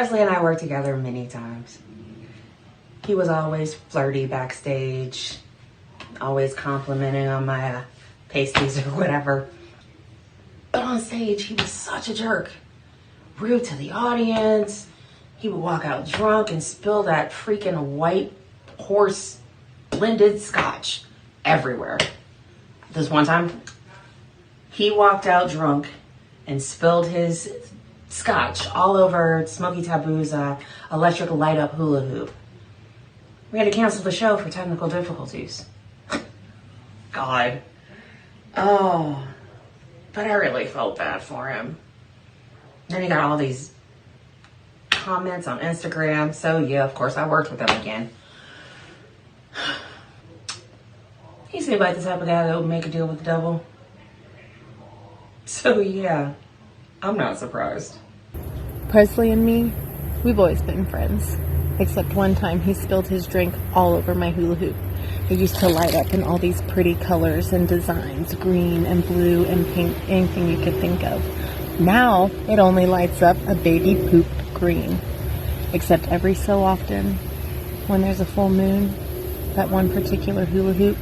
Presley and I worked together many times. He was always flirty backstage, always complimenting on my pasties or whatever. But on stage, he was such a jerk. Rude to the audience. He would walk out drunk and spill that freaking white horse blended scotch everywhere. This one time, he walked out drunk and spilled his scotch all over Smokey Taboo's electric light up hula hoop. We had to cancel the show for technical difficulties. God. Oh, but I really felt bad for him. Then he got all these comments on Instagram. So yeah, of course, I worked with him again. He seemed like the type of guy that would make a deal with the devil. So yeah, I'm not surprised. Presley and me, we've always been friends. Except one time he spilled his drink all over my hula hoop. It used to light up in all these pretty colors and designs, green and blue and pink, anything you could think of. Now, it only lights up a baby poop green. Except every so often, when there's a full moon, that one particular hula hoop,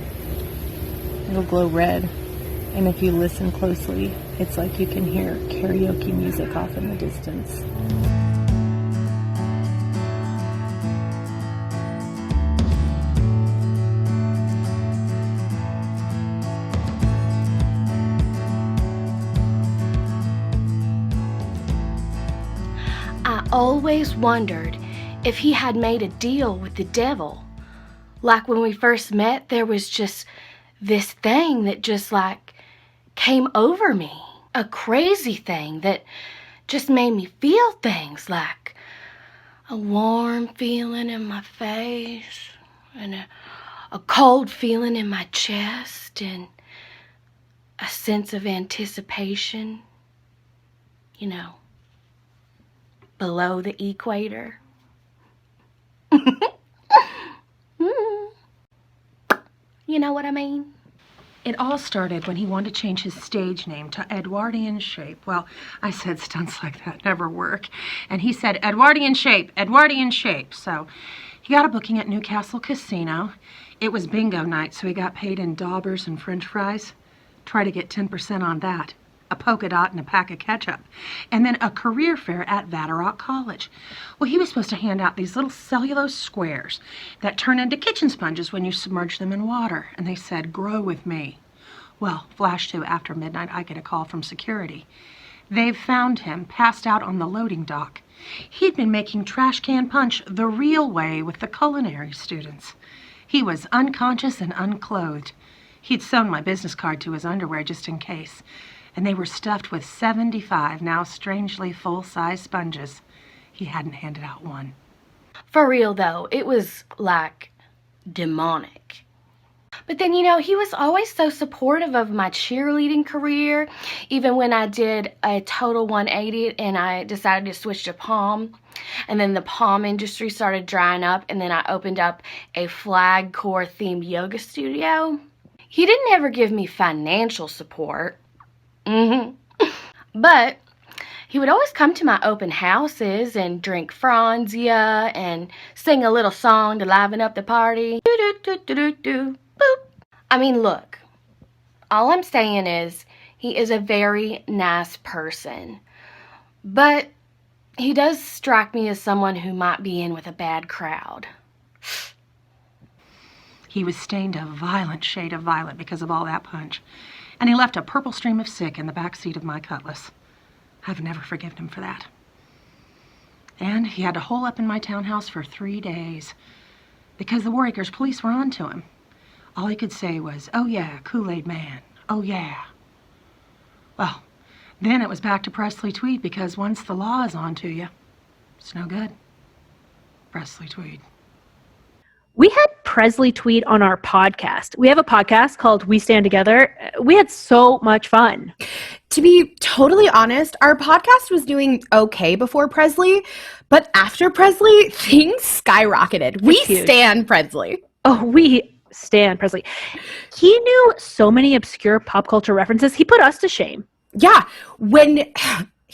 it'll glow red. And if you listen closely, it's like you can hear karaoke music off in the distance. I always wondered if he had made a deal with the devil. Like when we first met, there was just this thing that just like came over me. A crazy thing that just made me feel things, like a warm feeling in my face and a cold feeling in my chest and a sense of anticipation, you know, below the equator. You know what I mean? It all started when he wanted to change his stage name to Edwardian Shape. Well, I said stunts like that never work. And he said, Edwardian Shape, Edwardian Shape. So he got a booking at Newcastle Casino. It was bingo night, so he got paid in daubers and french fries. Try to get 10% on that. A polka dot and a pack of ketchup. And then a career fair at Vatterott College. Well, he was supposed to hand out these little cellulose squares that turn into kitchen sponges when you submerge them in water. And they said, grow with me. Well, flash to after midnight, I get a call from security. They've found him passed out on the loading dock. He'd been making trash can punch the real way with the culinary students. He was unconscious and unclothed. He'd sewn my business card to his underwear just in case. And they were stuffed with 75 now strangely full-size sponges. He hadn't handed out one. For real though, it was like demonic. But then, you know, he was always so supportive of my cheerleading career, even when I did a total 180 and I decided to switch to pom. And then the pom industry started drying up, and then I opened up a flag core themed yoga studio. He didn't ever give me financial support. But he would always come to my open houses and drink Franzia and sing a little song to liven up the party. Do-do-do-do-do-do. Boop. I mean, look, all I'm saying is he is a very nice person. But he does strike me as someone who might be in with a bad crowd. He was stained a violent shade of violet because of all that punch. And he left a purple stream of sick in the back seat of my Cutlass. I've never forgiven him for that. And he had to hole up in my townhouse for 3 days because the Waracres police were on to him. All he could say was, oh yeah, Kool-Aid man, oh yeah. Well, then it was back to Presley Tweed, because once the law is on to you, it's no good. Presley Tweed. We had Presley Tweed on our podcast. We have a podcast called We Stand Together. We had so much fun. To be totally honest, our podcast was doing okay before Presley, but after Presley, things skyrocketed. We stan Presley. Oh, we stan Presley. He knew so many obscure pop culture references. He put us to shame. Yeah, when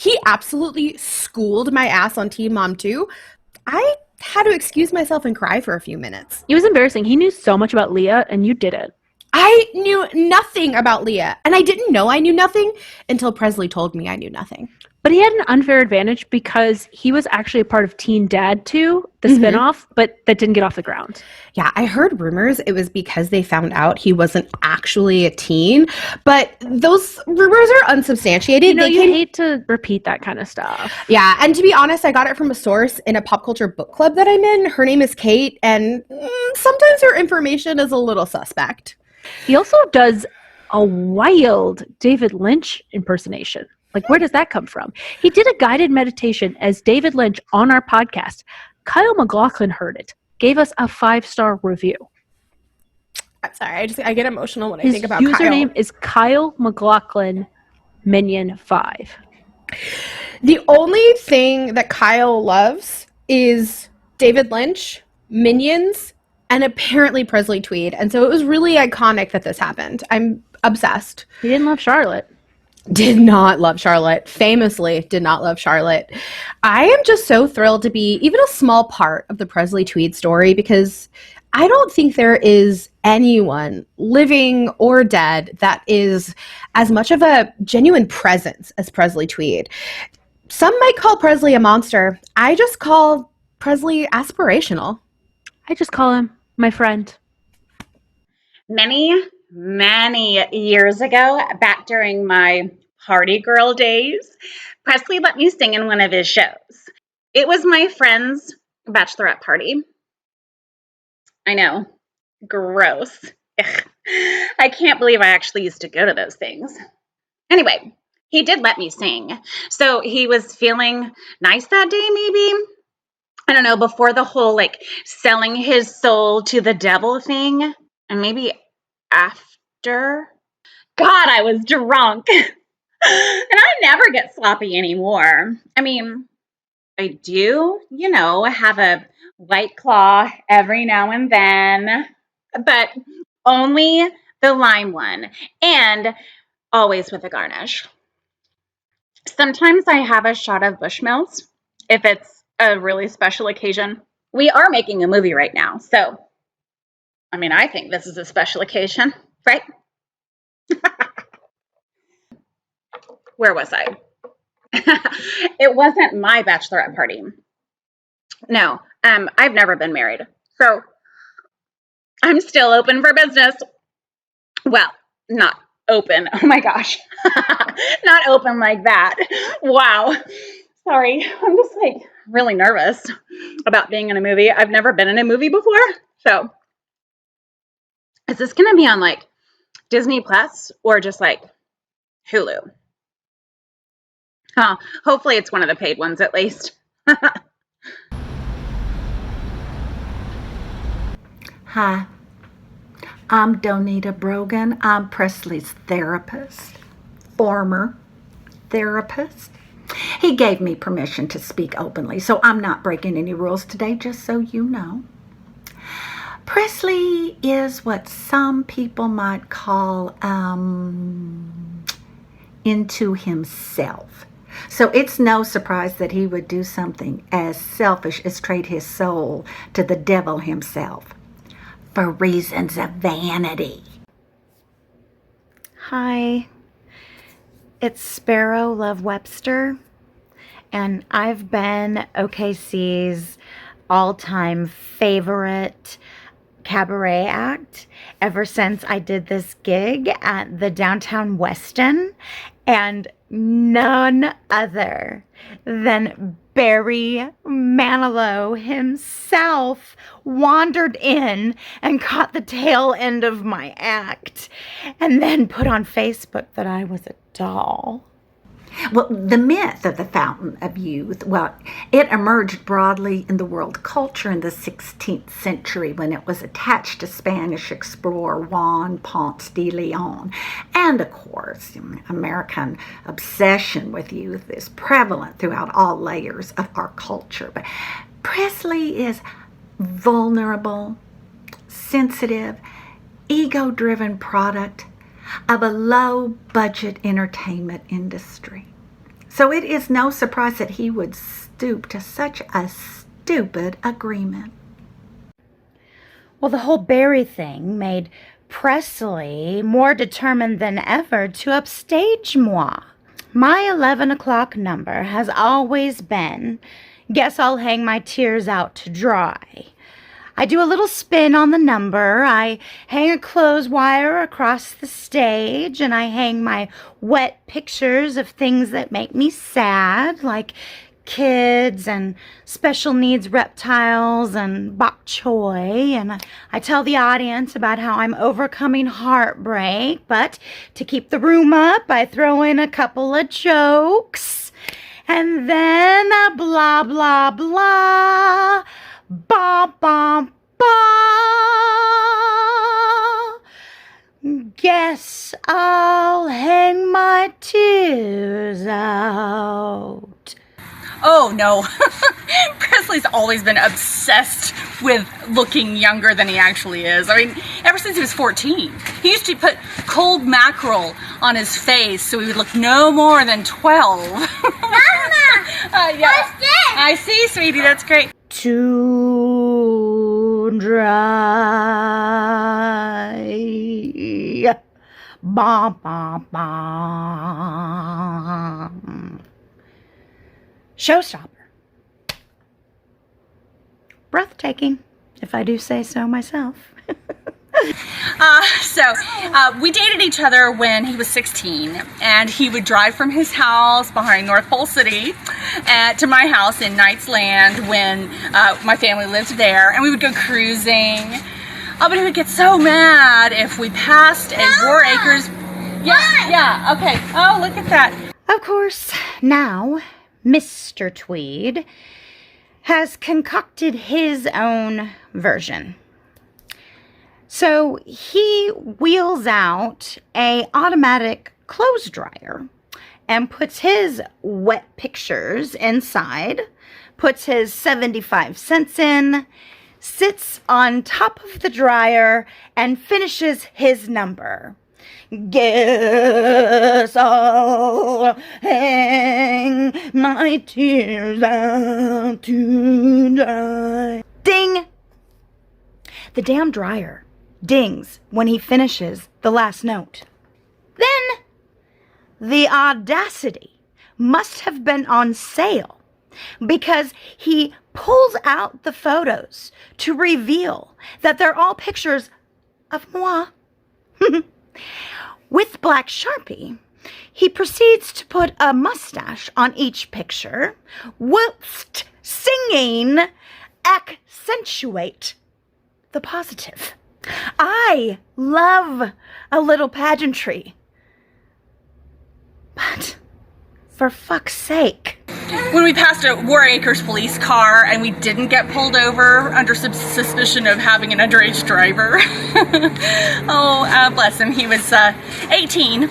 he absolutely schooled my ass on Teen Mom 2. I had to excuse myself and cry for a few minutes. It was embarrassing. He knew so much about Leah, and you didn't. I knew nothing about Leah, and I didn't know I knew nothing until Presley told me I knew nothing. But he had an unfair advantage because he was actually a part of Teen Dad 2, the spinoff, but that didn't get off the ground. Yeah, I heard rumors it was because they found out he wasn't actually a teen, but those rumors are unsubstantiated. You know, you hate to repeat that kind of stuff. Yeah, and to be honest, I got it from a source in a pop culture book club that I'm in. Her name is Kate, and sometimes her information is a little suspect. He also does a wild David Lynch impersonation. Like, where does that come from? He did a guided meditation as David Lynch on our podcast. Kyle MacLachlan heard it, gave us a 5-star review. I'm sorry, I get emotional when I think about His Kyle. username is Kyle MacLachlan Minion 5. The only thing that Kyle loves is David Lynch, Minions, and apparently Presley Tweed. And so it was really iconic that this happened. I'm obsessed. He didn't love Charlotte. Did not love Charlotte. Famously did not love Charlotte. I am just so thrilled to be even a small part of the Presley Tweed story because I don't think there is anyone, living or dead, that is as much of a genuine presence as Presley Tweed. Some might call Presley a monster. I just call Presley aspirational. I just call him my friend. Many years ago, back during my party girl days, Presley let me sing in one of his shows. It was my friend's bachelorette party. I know. Gross. Ugh. I can't believe I actually used to go to those things. Anyway, he did let me sing. So he was feeling nice that day, maybe. I don't know, before the whole selling his soul to the devil thing. And maybe after. God, I was drunk. And I never get sloppy anymore. I mean, I do, have a White Claw every now and then, but only the lime one, and always with a garnish. Sometimes I have a shot of Bushmills if it's a really special occasion. We are making a movie right now, so I think this is a special occasion, right? Where was I? It wasn't my bachelorette party. No, I've never been married, so I'm still open for business. Well, not open. Oh my gosh. Not open like that. Wow. Sorry. I'm just really nervous about being in a movie. I've never been in a movie before. So is this going to be on Disney Plus or just Hulu? Huh. Hopefully it's one of the paid ones at least. Hi, I'm Donita Brogan. I'm Presley's therapist, former therapist. He gave me permission to speak openly, so I'm not breaking any rules today, just so you know. Presley is what some people might call into himself. So it's no surprise that he would do something as selfish as trade his soul to the devil himself for reasons of vanity. Hi, it's Sparrow Love Webster, and I've been OKC's all-time favorite cabaret act ever since I did this gig at the Downtown Westin, and none other than Barry Manilow himself wandered in and caught the tail end of my act and then put on Facebook that I was a doll. Well, the myth of the Fountain of Youth, it emerged broadly in the world culture in the 16th century when it was attached to Spanish explorer Juan Ponce de Leon. And, of course, American obsession with youth is prevalent throughout all layers of our culture. But Presley is vulnerable, sensitive, ego-driven product of a low-budget entertainment industry. So it is no surprise that he would stoop to such a stupid agreement. Well, the whole Barry thing made Presley more determined than ever to upstage moi. My 11 o'clock number has always been, guess I'll hang my tears out to dry. I do a little spin on the number, I hang a clothes wire across the stage, and I hang my wet pictures of things that make me sad, like kids and special needs reptiles and bok choy, and I tell the audience about how I'm overcoming heartbreak, but to keep the room up, I throw in a couple of jokes, and then blah, blah, blah, ba, ba, ba. Guess I'll hang my tears out. Oh, no. Presley's always been obsessed with looking younger than he actually is. I mean, ever since he was 14. He used to put cold mackerel on his face so he would look no more than 12. Mama! Yeah. What's this? I see, sweetie. That's great. Too dry. Ba, ba, ba. Showstopper. Breathtaking, if I do say so myself. We dated each other when he was 16, and he would drive from his house behind North Pole City to my house in Knight's Land when my family lived there, and we would go cruising. But he would get so mad if we passed a War Acres. Yeah, okay. Oh, look at that. Of course, now Mr. Tweed has concocted his own version. So he wheels out a automatic clothes dryer and puts his wet pictures inside, puts his 75 cents in, sits on top of the dryer, and finishes his number. Guess I'll hang my tears out to dry. Ding! The damn dryer dings when he finishes the last note. Then the audacity must have been on sale because he pulls out the photos to reveal that they're all pictures of moi. With black Sharpie, he proceeds to put a mustache on each picture, whilst singing accentuate the positive. I love a little pageantry, but for fuck's sake. When we passed a War Acres police car and we didn't get pulled over under suspicion of having an underage driver. Bless him. He was 18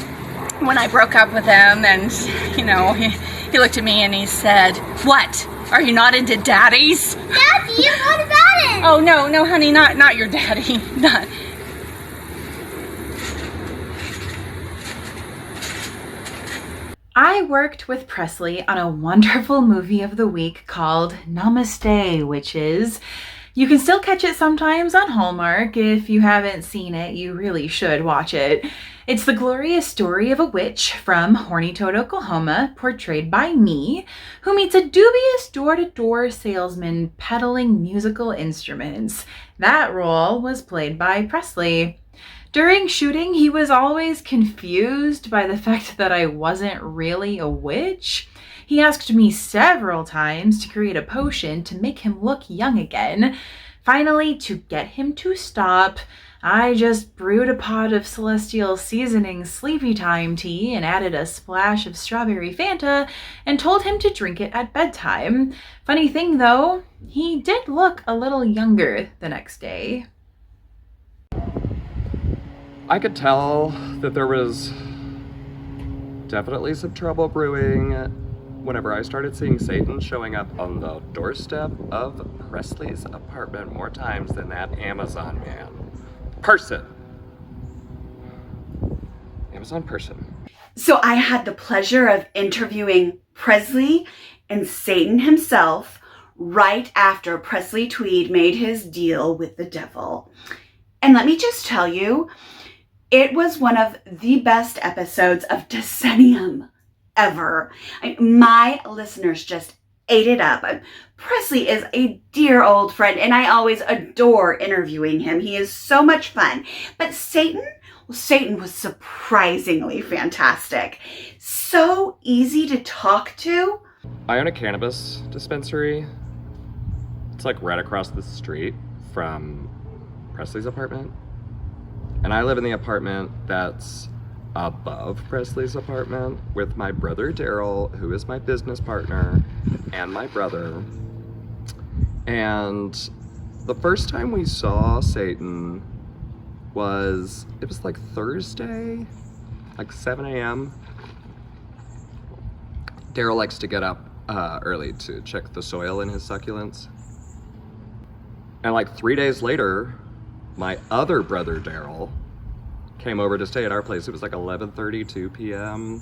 when I broke up with him, and, you know, he looked at me and he said, "What? Are you not into daddies?" Daddy, you're not about it! Oh, no, honey, not your daddy. Not. I worked with Presley on a wonderful movie of the week called Namaste, which is, you can still catch it sometimes on Hallmark. If you haven't seen it, you really should watch it. It's the glorious story of a witch from Horny Toad, Oklahoma, portrayed by me, who meets a dubious door-to-door salesman peddling musical instruments. That role was played by Presley. During shooting, he was always confused by the fact that I wasn't really a witch. He asked me several times to create a potion to make him look young again. Finally, to get him to stop, I just brewed a pot of Celestial Seasoning Sleepy Time tea and added a splash of strawberry Fanta and told him to drink it at bedtime. Funny thing though, he did look a little younger the next day. I could tell that there was definitely some trouble brewing whenever I started seeing Satan showing up on the doorstep of Presley's apartment more times than that Amazon person. So I had the pleasure of interviewing Presley and Satan himself right after Presley Tweed made his deal with the devil. And let me just tell you, it was one of the best episodes of Decennium ever. My listeners just ate it up. Presley is a dear old friend, and I always adore interviewing him. He is so much fun. But Satan was surprisingly fantastic. So easy to talk to. I own a cannabis dispensary. It's like right across the street from Presley's apartment. And I live in the apartment that's above Presley's apartment with my brother Daryl, who is my business partner, and my brother. And the first time we saw Satan it was like Thursday, like 7 a.m. Daryl likes to get up early to check the soil in his succulents. And like 3 days later, my other brother Daryl came over to stay at our place. It was like 11:32 p.m.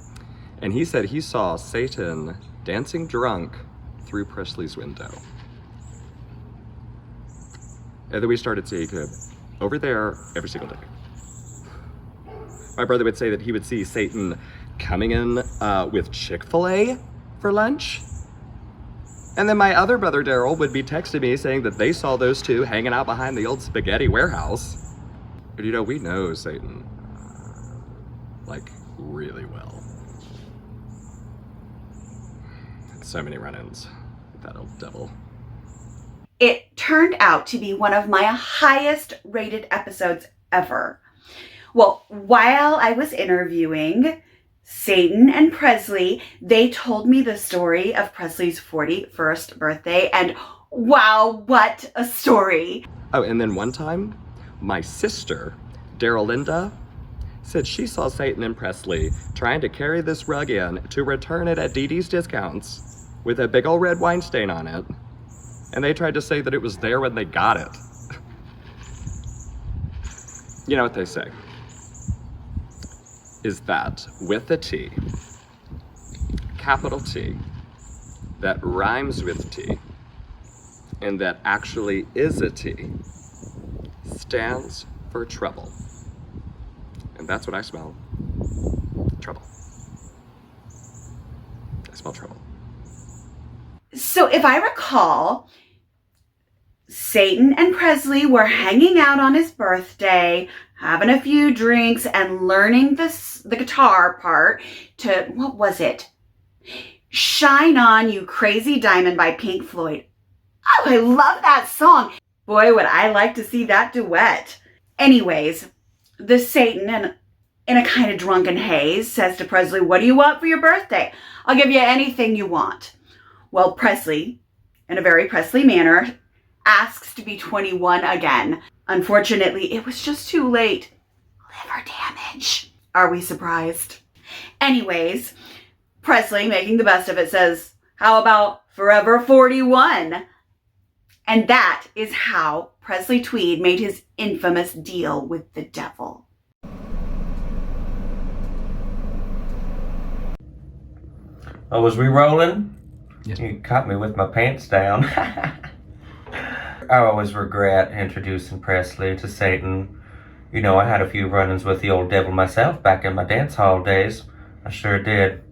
And he said he saw Satan dancing drunk through Presley's window. And then we started seeing him over there every single day. My brother would say that he would see Satan coming in with Chick-fil-A for lunch. And then my other brother Daryl would be texting me saying that they saw those two hanging out behind the old spaghetti warehouse. But you know, we know Satan, like, really well. So many run-ins with that old devil. It turned out to be one of my highest rated episodes ever. Well, while I was interviewing Satan and Presley, they told me the story of Presley's 41st birthday, and wow, what a story. Oh, and then one time, my sister, Darylinda, said she saw Satan and Presley trying to carry this rug in to return it at Dee Dee's Discounts with a big old red wine stain on it. And they tried to say that it was there when they got it. You know what they say is that with a T, capital T, that rhymes with T, and that actually is a T, stands for trouble. And that's what I smell. Trouble. I smell trouble. So if I recall, Satan and Presley were hanging out on his birthday, having a few drinks and learning the guitar part to, what was it? Shine On, You Crazy Diamond by Pink Floyd. Oh, I love that song. Boy, would I like to see that duet. Anyways, the Satan, in a kind of drunken haze, says to Presley, "What do you want for your birthday? I'll give you anything you want." Well, Presley, in a very Presley manner, asks to be 21 again. Unfortunately, it was just too late. Liver damage. Are we surprised? Anyways, Presley, making the best of it, says, "How about forever 41? And that is how Presley Tweed made his infamous deal with the devil. Oh, was we rolling? Yes. You caught me with my pants down. I always regret introducing Presley to Satan. You know, I had a few run-ins with the old devil myself back in my dance hall days. I sure did.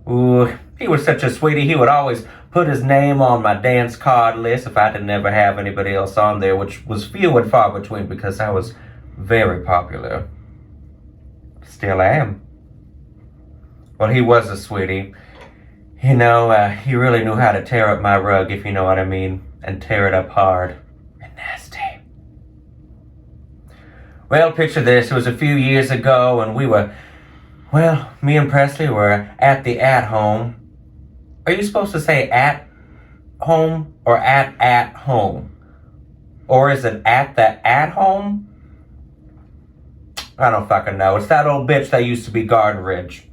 Ooh, he was such a sweetie. He would always put his name on my dance card list if I didn't ever have anybody else on there, which was few and far between because I was very popular. Still am. Well, he was a sweetie. You know, he really knew how to tear up my rug, if you know what I mean, and tear it up hard and nasty. Well, picture this. It was a few years ago, and me and Presley were at the at-home. Are you supposed to say at home or at home? Or is it at the at-home? I don't fucking know. It's that old bitch that used to be Garden Ridge.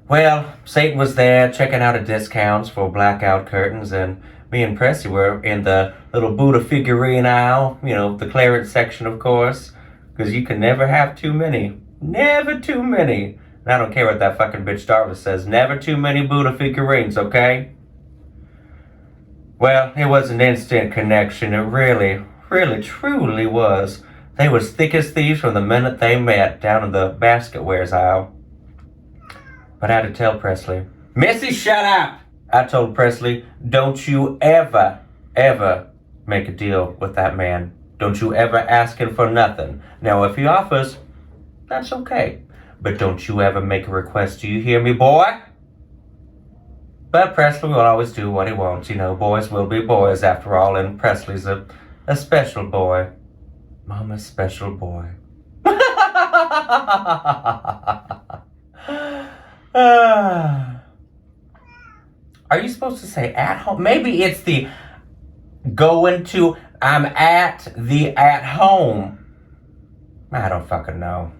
Well, Satan was there checking out at discounts for blackout curtains, and me and Presley were in the little Buddha figurine aisle, you know, the clearance section, of course, because you can never have too many. Never too many. And I don't care what that fucking bitch Darla says. Never too many Buddha figurines, okay? Well, it was an instant connection. It really, truly was. They was thick as thieves from the minute they met down in the basketwares aisle. But I had to tell Presley, Missy, shut up! I told Presley, don't you ever make a deal with that man. Don't you ever ask him for nothing. Now, if he offers, that's okay. But don't you ever make a request. Do you hear me, boy? But Presley will always do what he wants. You know, boys will be boys after all, and Presley's a special boy. Mama's special boy. Are you supposed to say at home? Maybe it's the going to, I'm at the at home. I don't fucking know.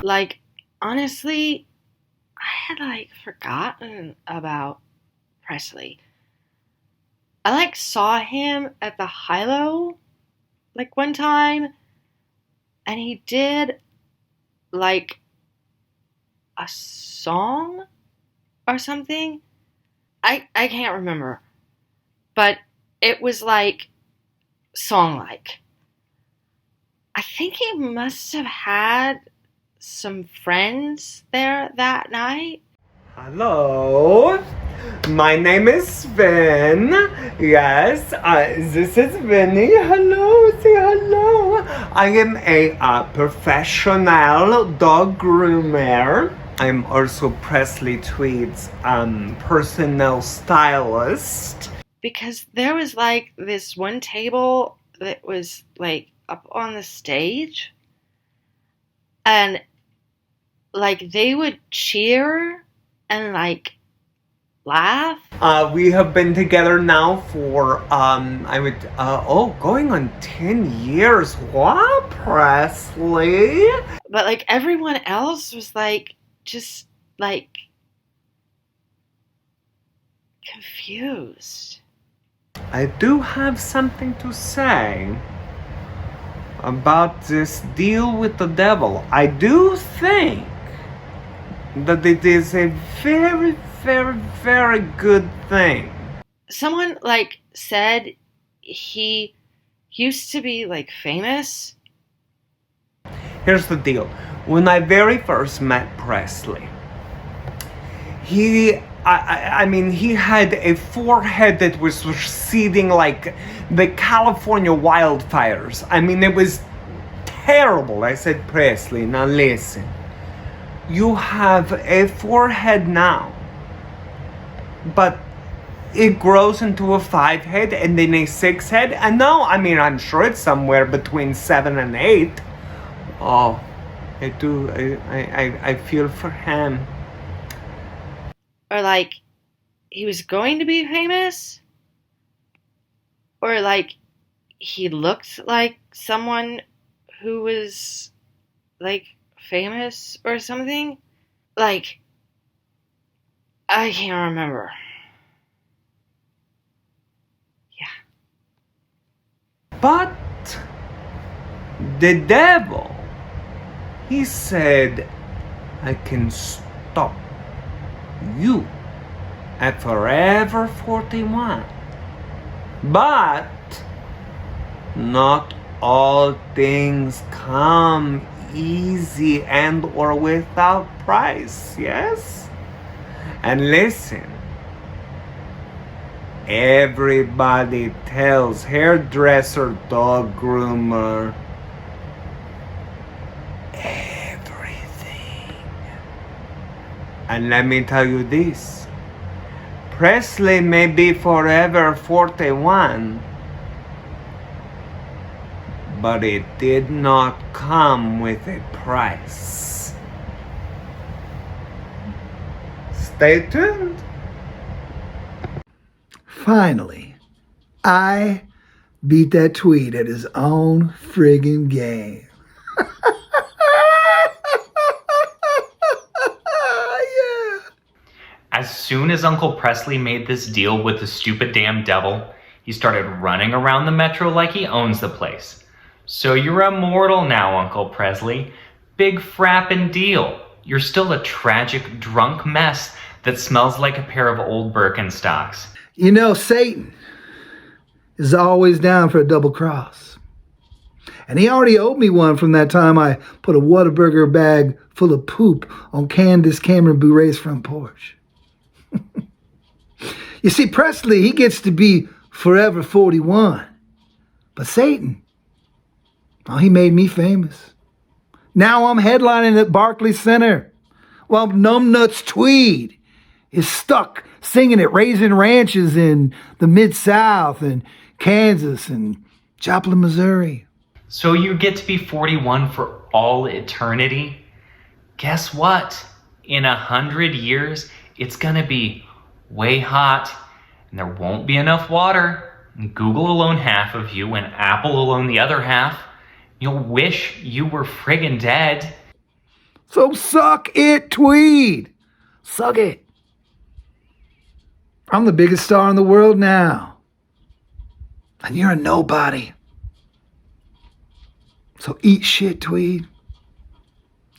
Like, honestly, I had, like, forgotten about Presley. I, like, saw him at the Hilo, like, one time, and he did, like, a song or something. I can't remember. But it was, like, song-like. I think he must have had some friends there that night. Hello, my name is Sven. Yes, this is Vinny. Hello, say hello. I am a professional dog groomer. I'm also Presley Tweed's personal stylist. Because there was, like, this one table that was, like, up on the stage. And, like, they would cheer and, like, laugh. We have been together now for, going on 10 years. What, Presley? But, like, everyone else was, like, just, like, confused. I do have something to say about this deal with the devil. I do think that it is a very, very, very good thing. Someone, like, said he used to be, like, famous. Here's the deal. When I very first met Presley, he had a forehead that was receding like the California wildfires. I mean, it was terrible. I said, Presley, now listen. You have a forehead now, but it grows into a 5 head and then a 6 head. And no, I mean, I'm sure it's somewhere between 7 and 8. Oh, I do. I feel for him. Or, like, he was going to be famous? Or, like, he looked like someone who was, like, famous or something? Like, I can't remember. But the devil, he said, I can stop you at Forever 41. But not all things come easy and or without price, yes? And listen, everybody tells hairdresser, dog groomer, everything. And let me tell you this, Presley may be Forever 41, but it did not come with a price. Stay tuned. Finally, I beat that Tweed at his own friggin' game. As as soon as Uncle Presley made this deal with the stupid damn devil, he started running around the metro like he owns the place. So you're immortal now, Uncle Presley. Big frappin' deal. You're still a tragic, drunk mess that smells like a pair of old Birkenstocks. You know, Satan is always down for a double cross. And he already owed me one from that time I put a Whataburger bag full of poop on Candace Cameron Bure's front porch. You see, Presley, he gets to be forever 41. But Satan, oh, he made me famous. Now I'm headlining at Barclays Center, while Numbnuts Tweed is stuck singing at Raisin Ranches in the Mid-South and Kansas and Joplin, Missouri. So you get to be 41 for all eternity? Guess what? In 100 years, it's gonna be way hot, and there won't be enough water. And Google will own half of you, and Apple will own the other half. You'll wish you were friggin' dead. So suck it, Tweed. Suck it. I'm the biggest star in the world now. And you're a nobody. So eat shit, Tweed.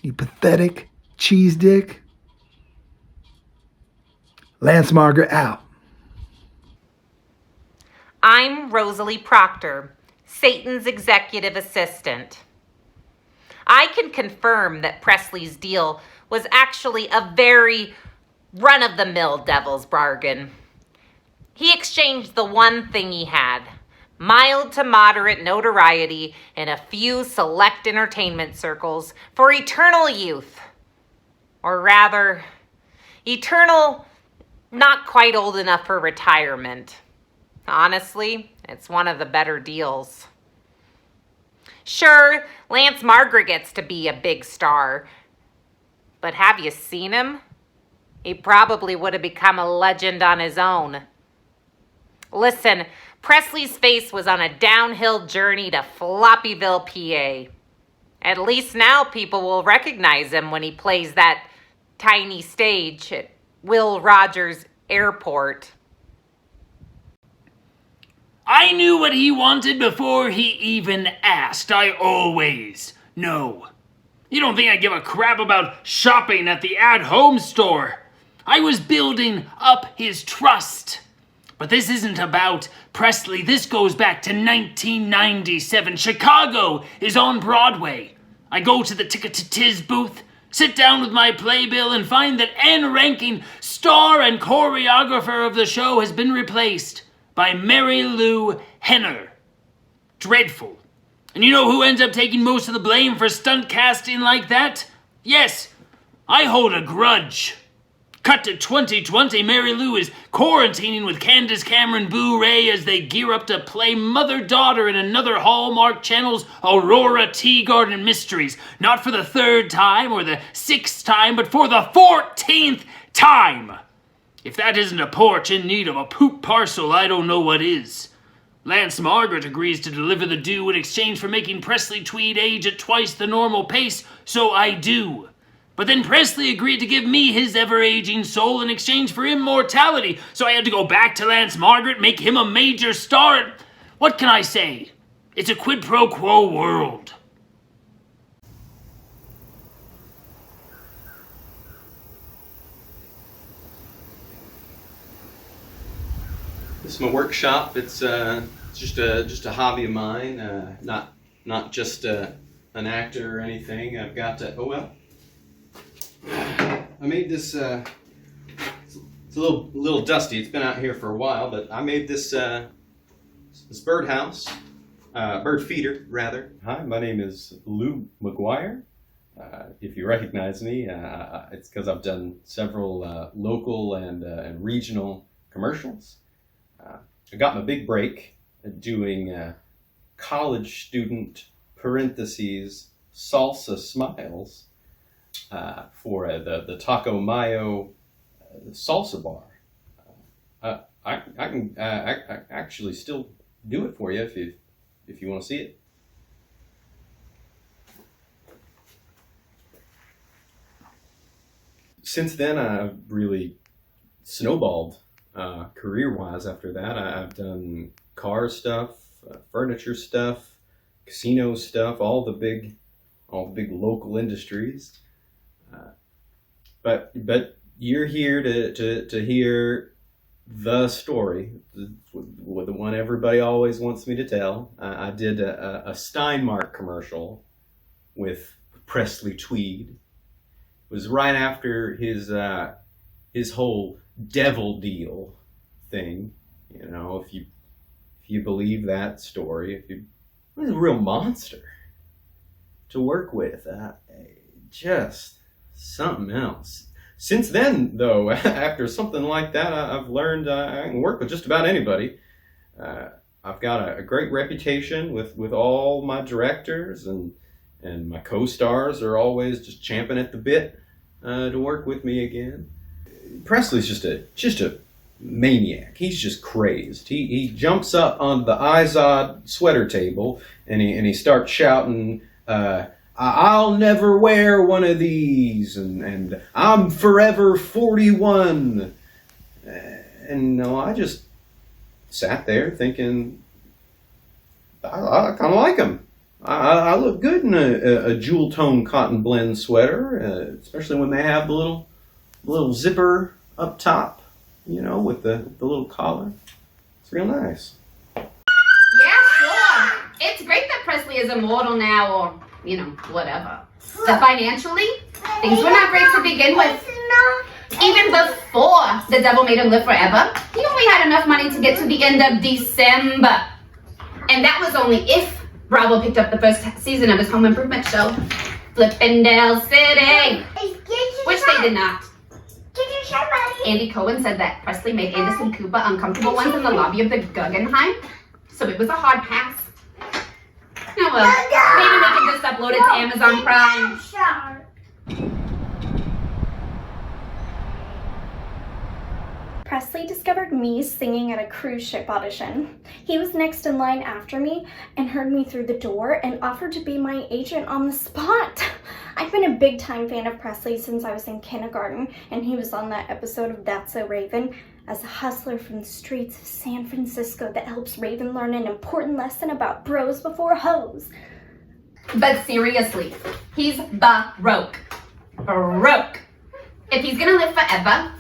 You pathetic cheese dick. Lance Margaret out. I'm Rosalie Proctor, Satan's executive assistant. I can confirm that Presley's deal was actually a very run-of-the-mill devil's bargain. He exchanged the one thing he had, mild to moderate notoriety in a few select entertainment circles, for eternal youth. Or rather, eternal, not quite old enough for retirement. Honestly, it's one of the better deals. Sure, Lance Margaret gets to be a big star, but have you seen him? He probably would have become a legend on his own. Listen, Presley's face was on a downhill journey to Floppyville, PA. At least now people will recognize him when he plays that tiny stage at Will Rogers Airport. I knew what he wanted before he even asked. I always know. You don't think I give a crap about shopping at the at-home store? I was building up his trust. But this isn't about Presley. This goes back to 1997. Chicago is on Broadway. I go to the Ticket-to-Tiz booth, sit down with my playbill, and find that N-ranking star and choreographer of the show has been replaced by Mary Lou Henner. Dreadful. And you know who ends up taking most of the blame for stunt casting like that? Yes, I hold a grudge. Cut to 2020, Mary Lou is quarantining with Candace Cameron Bure as they gear up to play mother-daughter in another Hallmark Channel's Aurora Tea Garden Mysteries. Not for the 3rd time or the 6th time, but for the 14th time. If that isn't a porch in need of a poop parcel, I don't know what is. Lance Margaret agrees to deliver the due in exchange for making Presley Tweed age at twice the normal pace, so I do. But then Presley agreed to give me his ever-aging soul in exchange for immortality, so I had to go back to Lance Margaret, make him a major star. What can I say? It's a quid pro quo world. This is my workshop. It's just a hobby of mine. Not just an actor or anything. I've got I made this. It's a little dusty. It's been out here for a while, but I made this birdhouse, bird feeder rather. Hi, my name is Lou McGuire. If you recognize me, it's because I've done several local and regional commercials. I got my big break at doing college student parentheses salsa smiles for the Taco Mayo salsa bar. I can actually still do it for you if you want to see it. Since then, I've really snowballed career-wise after that. I've done car stuff, furniture stuff, casino stuff, all the big local industries. But you're here to hear the story, the one everybody always wants me to tell. I did a Steinmark commercial with Presley Tweed. It was right after his whole devil deal thing. You know, if you believe that story, he was a real monster to work with. Just something else. Since then, though, after something like that, I've learned I can work with just about anybody. I've got a great reputation with all my directors, and my co-stars are always just champing at the bit to work with me again. Presley's just a maniac. He's just crazed. He jumps up on the Izod sweater table and he starts shouting, I'll never wear one of these, and I'm forever 41. And no, I just sat there thinking, I kind of like him. I look good in a jewel tone cotton blend sweater, especially when they have the little zipper up top, you know, with the little collar. It's real nice. Yeah, sure. It's great that Presley is immortal now, or, you know, whatever. But financially, things were not great to begin with. Even before the devil made him live forever, he only had enough money to get to the end of December. And that was only if Bravo picked up the first season of his home improvement show, Flippendale City, which they did not. Andy Cohen said that Presley made Anderson Cooper uncomfortable once in the lobby of the Guggenheim, so it was a hard pass. Oh well, maybe we can just upload it to Amazon Prime. Presley discovered me singing at a cruise ship audition. He was next in line after me and heard me through the door and offered to be my agent on the spot. I've been a big time fan of Presley since I was in kindergarten, and he was on that episode of That's So Raven as a hustler from the streets of San Francisco that helps Raven learn an important lesson about bros before hoes. But seriously, he's baroque. Baroque. If he's gonna live forever,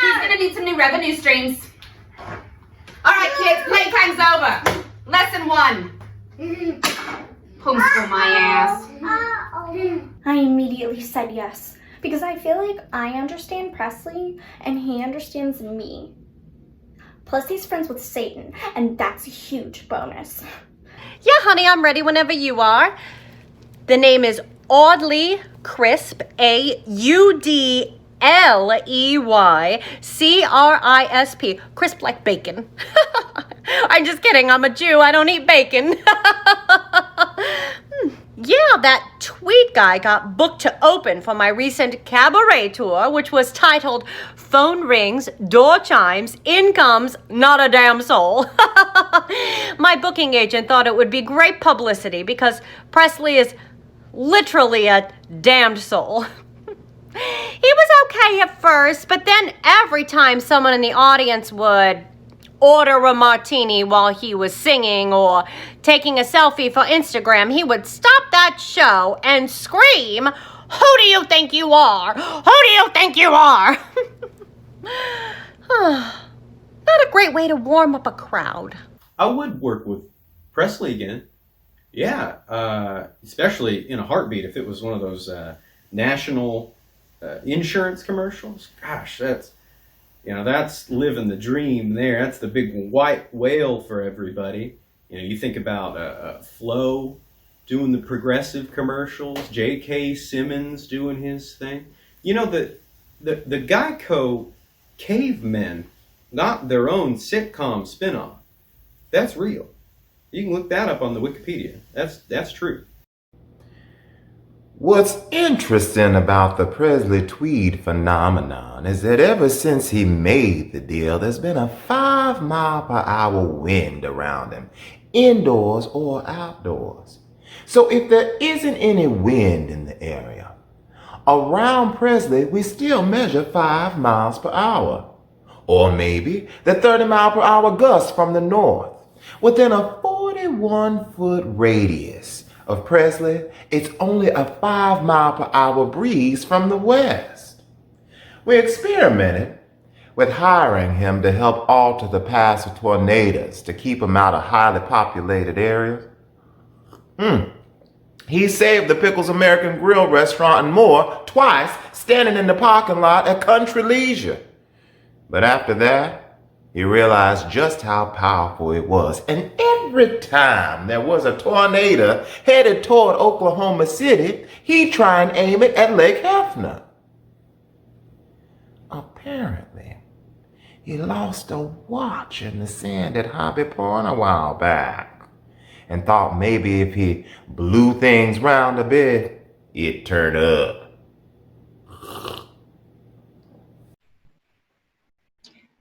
he's gonna need some new revenue streams. Alright kids, playtime's over. Lesson 1. Homeschool my ass. I immediately said yes, because I feel like I understand Presley and he understands me. Plus he's friends with Satan, and that's a huge bonus. Yeah, honey, I'm ready whenever you are. The name is Audley Crisp, Audley Crisp, crisp like bacon. I'm just kidding, I'm a Jew, I don't eat bacon. Yeah, that Tweed guy got booked to open for my recent cabaret tour, which was titled Phone Rings, Door Chimes, In Comes Not a Damn Soul. My booking agent thought it would be great publicity because Presley is literally a damned soul. He was okay at first, but then every time someone in the audience would order a martini while he was singing or taking a selfie for Instagram, he would stop that show and scream, "Who do you think you are? Who do you think you are?" Not a great way to warm up a crowd. I would work with Presley again. Yeah, especially in a heartbeat if it was one of those national insurance commercials. Gosh, that's living the dream there. That's the big white whale for everybody. You know, you think about Flo doing the progressive commercials, J.K. Simmons doing his thing. You know, the Geico cavemen got their own sitcom spinoff. That's real. You can look that up on the Wikipedia. That's true. What's interesting about the Presley Tweed phenomenon is that ever since he made the deal, there's been a 5-mile-per-hour wind around him, indoors or outdoors. So if there isn't any wind in the area, around Presley we still measure 5 miles per hour. Or maybe the 30-mile-per-hour gust from the north. Within a 41-foot radius of Presley, it's only a 5-mile-per-hour breeze from the west. We experimented with hiring him to help alter the paths of tornadoes to keep him out of highly populated areas. He saved the Pickles American Grill restaurant and more twice standing in the parking lot at Country Leisure. But after that, he realized just how powerful it was. And every time there was a tornado headed toward Oklahoma City, he'd try and aim it at Lake Hefner. Apparently, he lost a watch in the sand at Hobby Point a while back and thought maybe if he blew things round a bit, it'd turn up.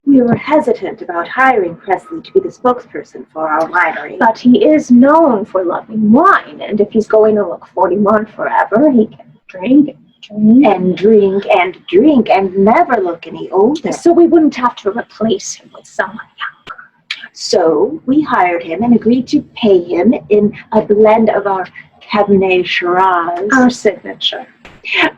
We were hesitant about hiring Presley to be the spokesperson for our winery. But he is known for loving wine, and if he's going to look 41 forever, he can drink and drink and never look any older. So we wouldn't have to replace him with someone younger. So we hired him and agreed to pay him in a blend of our Cabernet Shiraz. Our signature.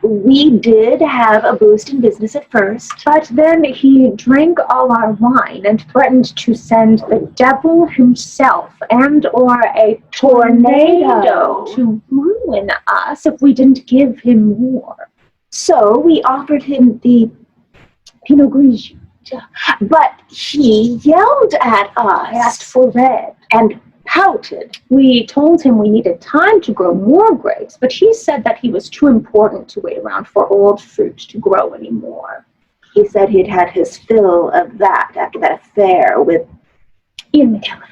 We did have a boost in business at first. But then he drank all our wine and threatened to send the devil himself and or a tornado to ruin us if we didn't give him more. So we offered him the Pinot Grigio. But he yelled at us. I asked for red. And pouted. We told him we needed time to grow more grapes, but he said that he was too important to wait around for old fruit to grow anymore. He said he'd had his fill of that after that affair with Ian McKellen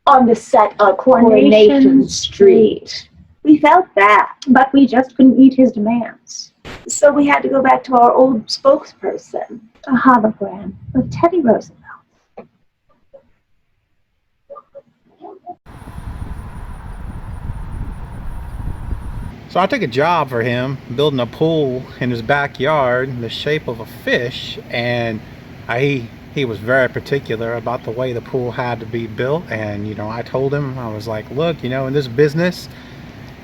on the set of Coronation Street. We felt bad, but we just couldn't meet his demands. So we had to go back to our old spokesperson. A hologram of Teddy Roosevelt. So I took a job for him, building a pool in his backyard in the shape of a fish, and he was very particular about the way the pool had to be built. And I told him, I was like, look, in this business,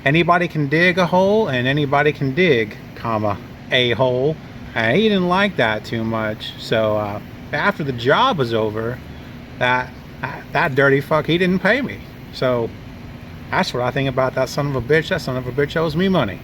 anybody can dig a hole and anybody can dig, a hole. And he didn't like that too much. So after the job was over, that dirty fuck, he didn't pay me. So that's what I think about that son of a bitch. That son of a bitch owes me money.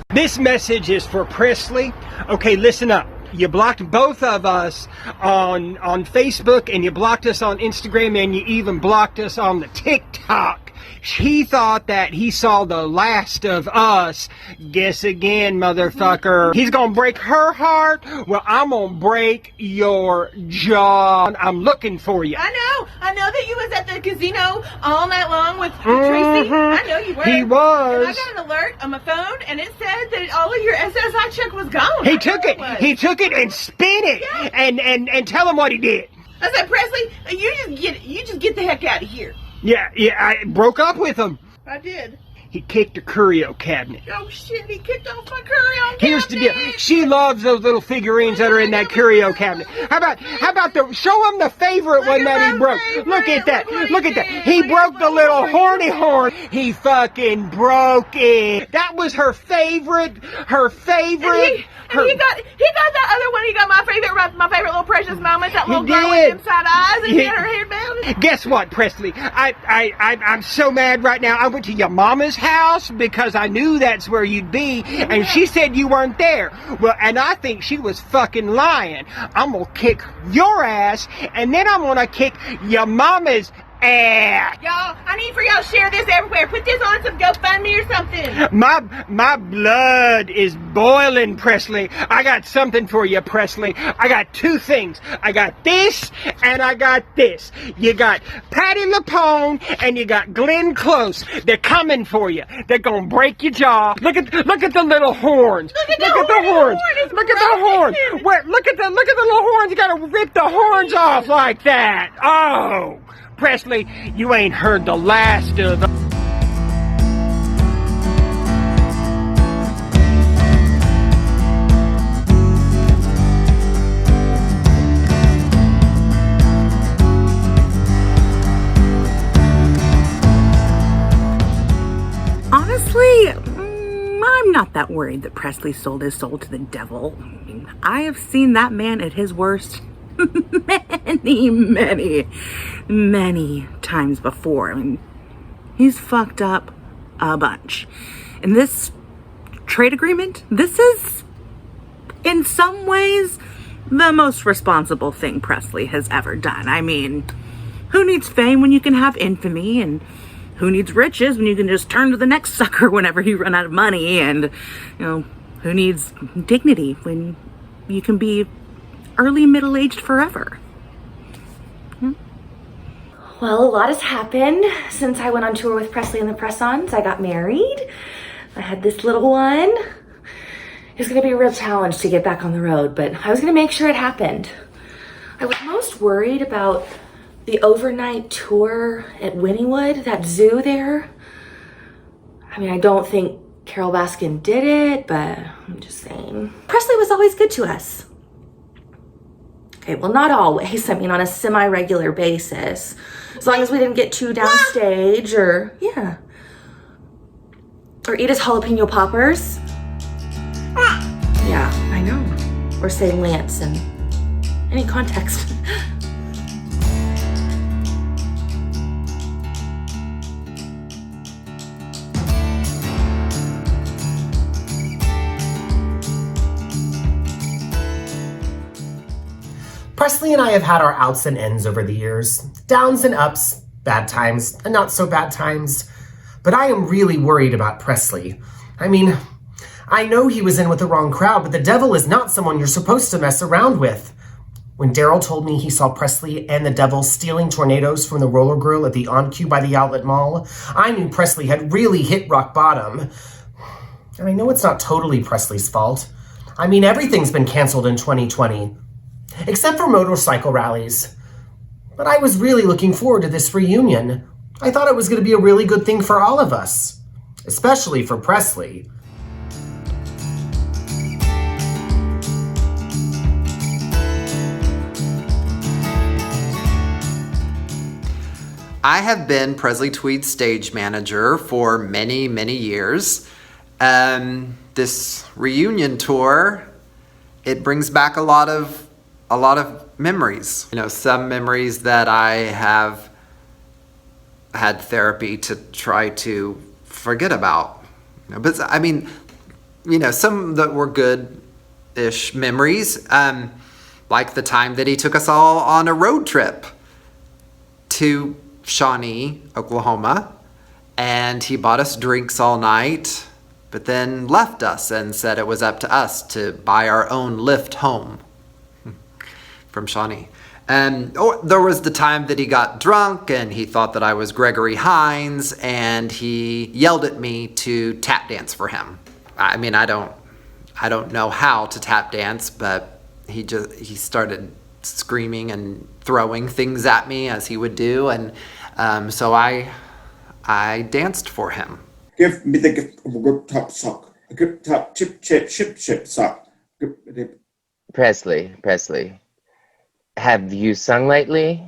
This message is for Presley. Okay, listen up. You blocked both of us on Facebook, and you blocked us on Instagram, and you even blocked us on the TikTok. He thought that he saw the last of us. Guess again, motherfucker. He's gonna break her heart. Well, I'm gonna break your jaw. I'm looking for you. I know that you was at the casino all night long with Tracy. I know you were. He was. And I got an alert on my phone, and it said that all of your SSI check was gone. He took it. He took it and spin it. Yeah. And tell him what he did. I said, Presley, you just get the heck out of here. Yeah, I broke up with him. I did. He kicked a curio cabinet. Oh shit, he kicked off my curio cabinet. Here's the deal. She loves those little figurines that are in that curio cabinet. How about show him the favorite one that he broke. Look at that. Look at that. He broke the little horny horn. He fucking broke it. That was her favorite. And he got that other one. He got my favorite little precious moment. That little girl with inside eyes, and he had her hair bound. Guess what, Presley? I'm so mad right now. I went to your mama's house because I knew that's where you'd be, and she said you weren't there. Well, and I think she was fucking lying. I'm gonna kick your ass, and then I'm gonna kick your mama's ass. Y'all, I need for y'all to share this everywhere. Put this on some GoFundMe or something. My blood is boiling, Presley. I got something for you, Presley. I got two things. I got this and I got this. You got Patti LuPone and you got Glenn Close. They're coming for you. They're gonna break your jaw. Look at the little horns. Look at the horns. Look at the horns. Look at the little horns. You gotta rip the horns off like that. Oh. Presley, you ain't heard the last of the... Honestly, I'm not that worried that Presley sold his soul to the devil. I mean, I have seen that man at his worst many times before. I mean, he's fucked up a bunch. And this trade agreement, this is, in some ways, the most responsible thing Presley has ever done. I mean, who needs fame when you can have infamy, and who needs riches when you can just turn to the next sucker whenever you run out of money? And, who needs dignity when you can be early middle-aged forever? Well, a lot has happened since I went on tour with Presley and the Press-Ons. I got married. I had this little one. It's gonna be a real challenge to get back on the road, but I was gonna make sure it happened. I was most worried about the overnight tour at Wynnewood, that zoo there. I mean, I don't think Carol Baskin did it, but I'm just saying. Presley was always good to us. Okay, well, not always. I mean, on a semi-regular basis. As long as we didn't get too downstage or, yeah. Or eat his jalapeno poppers. Yeah, I know. Or say Lance in any context. Presley and I have had our outs and ends over the years. Downs and ups, bad times, and not so bad times. But I am really worried about Presley. I mean, I know he was in with the wrong crowd, but the devil is not someone you're supposed to mess around with. When Daryl told me he saw Presley and the devil stealing tornadoes from the roller grill at the On-Q by the outlet mall, I knew Presley had really hit rock bottom. And I know it's not totally Presley's fault. I mean, everything's been canceled in 2020. Except for motorcycle rallies. But I was really looking forward to this reunion. I thought it was going to be a really good thing for all of us. Especially for Presley. I have been Presley Tweed's stage manager for many, many years. This reunion tour, it brings back a lot of memories. Some memories that I have had therapy to try to forget about. But I mean, some that were good-ish memories, like the time that he took us all on a road trip to Shawnee, Oklahoma, and he bought us drinks all night, but then left us and said it was up to us to buy our own lift home from Shawnee. And there was the time that he got drunk and he thought that I was Gregory Hines and he yelled at me to tap dance for him. I mean, I don't know how to tap dance, but he started screaming and throwing things at me as he would do, and so I danced for him. Give me the gift of a good top sock, a good top chip sock. Presley, have you sung lately?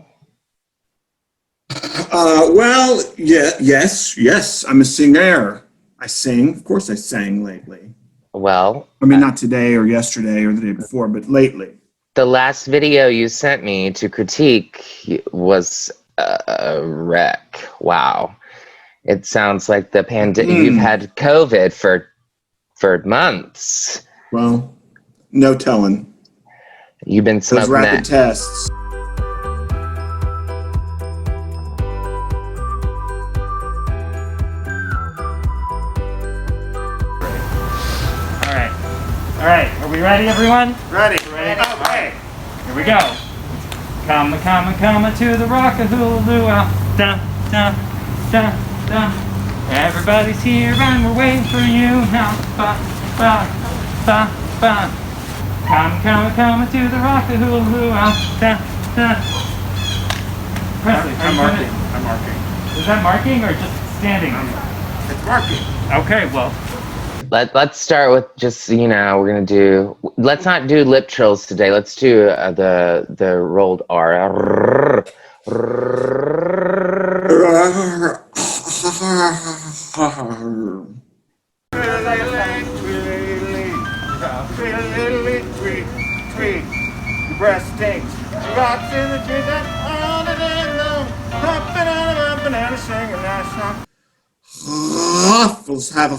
Well, yes, I'm a singer. I sing, of course I sang lately. Well, I mean, not today or yesterday or the day before, but lately. The last video you sent me to critique was a wreck. Wow. It sounds like the you've had COVID for months. Well, no telling. You've been smoking those rapid tests. All right. Are we ready, everyone? Ready. Okay. Here we go. Come to the rock-a-hula-loo. Da, da, da, da. Everybody's here and we're waiting for you now. Ba, ba, ba, ba. Come to the rock-a-hula-loo. Da, da. Presley, I'm marking. I'm marking. Is that marking or just standing? It's marking. Okay, well. Let's start with just, we're gonna do, let's not do lip trills today. Let's do the rolled R. Tweed. Your breast stinks. Rocks in the trees and all the day long. Hopping on a banana, singing that song. Ruffles have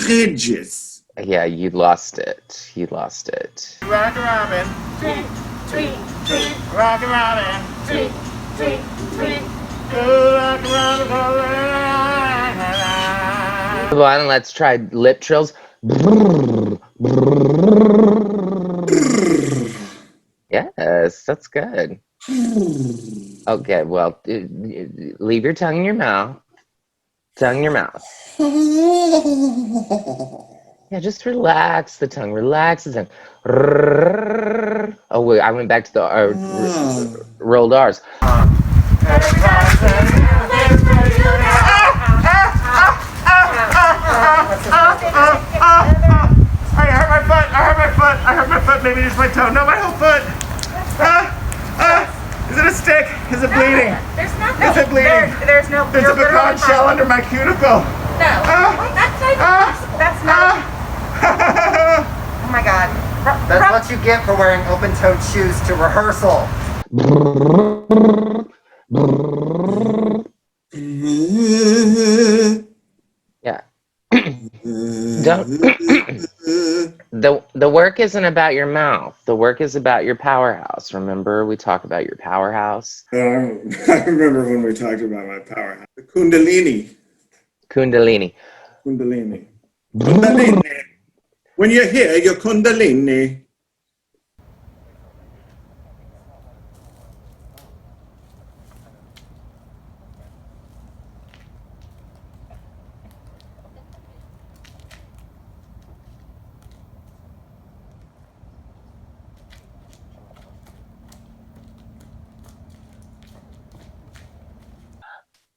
ridges. Yeah, you lost it. You lost it. Rocky Robin. Tweet, tweet, tweet. Rocky Robin. Tweet, tweet, tweet. Good Rocky Robin. Come on, let's try lip trills. Yes, that's good. Okay, well, leave your tongue in your mouth. Tongue in your mouth. Yeah, just relax the tongue. Relax the tongue. Oh, wait, I went back to the rolled R's. I hurt my foot, maybe just my toe. No, my whole foot. Is it a stick? Is it bleeding? There's nothing. Is it bleeding? There's no. There's a pecan shell under my cuticle. No. That's not possible. That's not. Oh my God. That's what you get for wearing open-toed shoes to rehearsal. Yeah. Don't. The work isn't about your mouth. The work is about your powerhouse. Remember, we talk about your powerhouse. I remember when we talked about my powerhouse. The Kundalini. Kundalini. Kundalini. Kundalini. When you hear your Kundalini.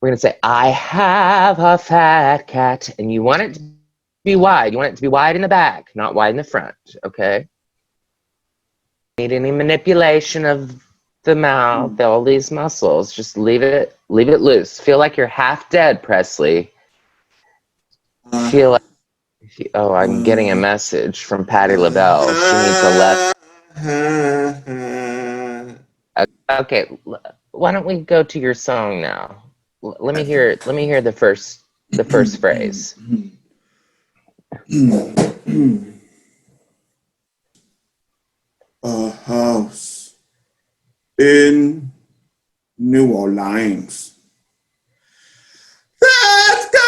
We're going to say, I have a fat cat. And you want it to be wide. You want it to be wide in the back, not wide in the front. Okay? Need any manipulation of the mouth, all these muscles. Just leave it loose. Feel like you're half dead, Presley. Feel like, oh, I'm getting a message from Patti LaBelle. She needs a left. Okay, why don't we go to your song now? Let me hear the first phrase. A house in New Orleans. Let's go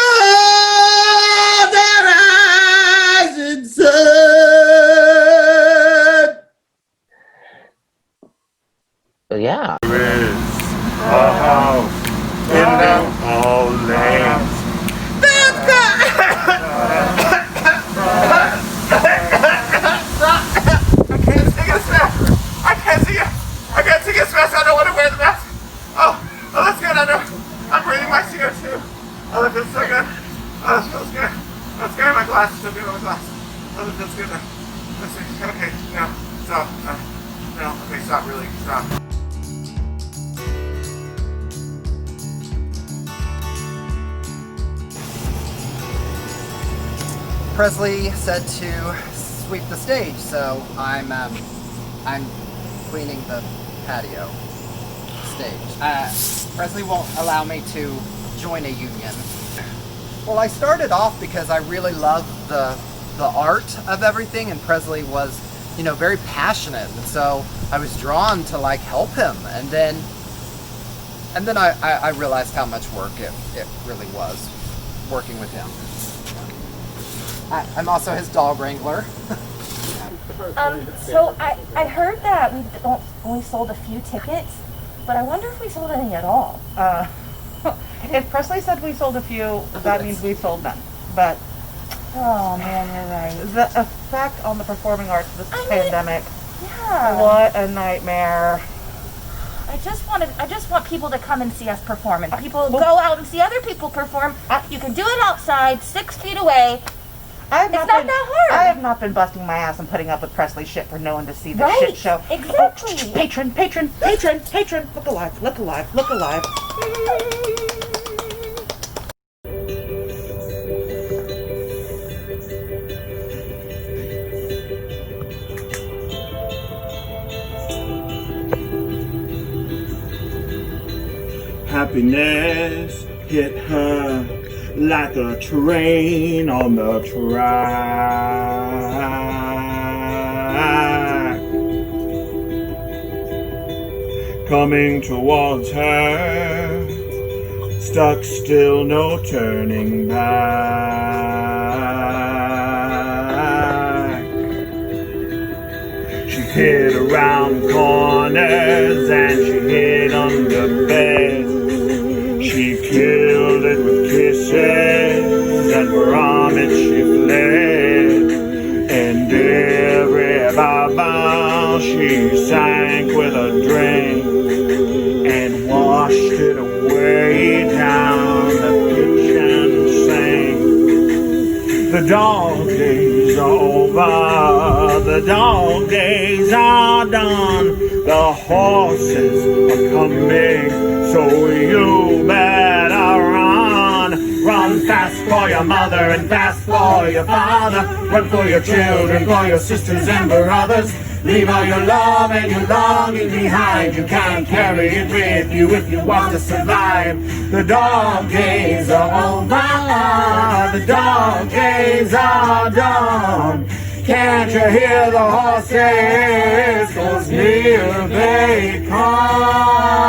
the rising sun. Yeah. There is a house in New Orleans. I can't sing this mask. I don't want to wear the mask. Oh, that's good. I'm breathing my CO2. Oh, that feels so good. Oh, that feels good. I'm scared my glasses. I'm doing my glasses. Oh, that feels good. Okay, no, stop. No, okay, stop. Really, stop. Presley said to sweep the stage, so I'm cleaning the patio stage. Presley won't allow me to join a union. Well, I started off because I really loved the art of everything, and Presley was, very passionate, and so I was drawn to help him, and then I realized how much work it really was working with him. I'm also his dog wrangler. So I heard that we only sold a few tickets, but I wonder if we sold any at all. If Presley said we sold a few, that means we sold none. But oh man, you're right. The effect on the performing arts of this pandemic. Yeah. What a nightmare. I just want people to come and see us perform, and people go out and see other people perform. You can do it outside, 6 feet away. It's not that hard. I have not been busting my ass and putting up with Presley's shit for no one to see the Right, shit show. exactly. Oh, patron, look alive, look alive, look alive. Happiness hit her like a train on the track, coming towards her, stuck still, no turning back. She hid around corners and she hid under bed. She killed it with kisses, and from it she fled. And every bow she sank with a drink, and washed it away down the kitchen sink. The dog days are over, the dog days are done. The horses are coming, so you better run. Run fast for your mother and fast for your father. Run for your children, for your sisters and brothers. Leave all your love and your longing behind. You can't carry it with you if you want to survive. The dog days are over, the dog days are done. Can't you hear the horses? 'Cause here they come.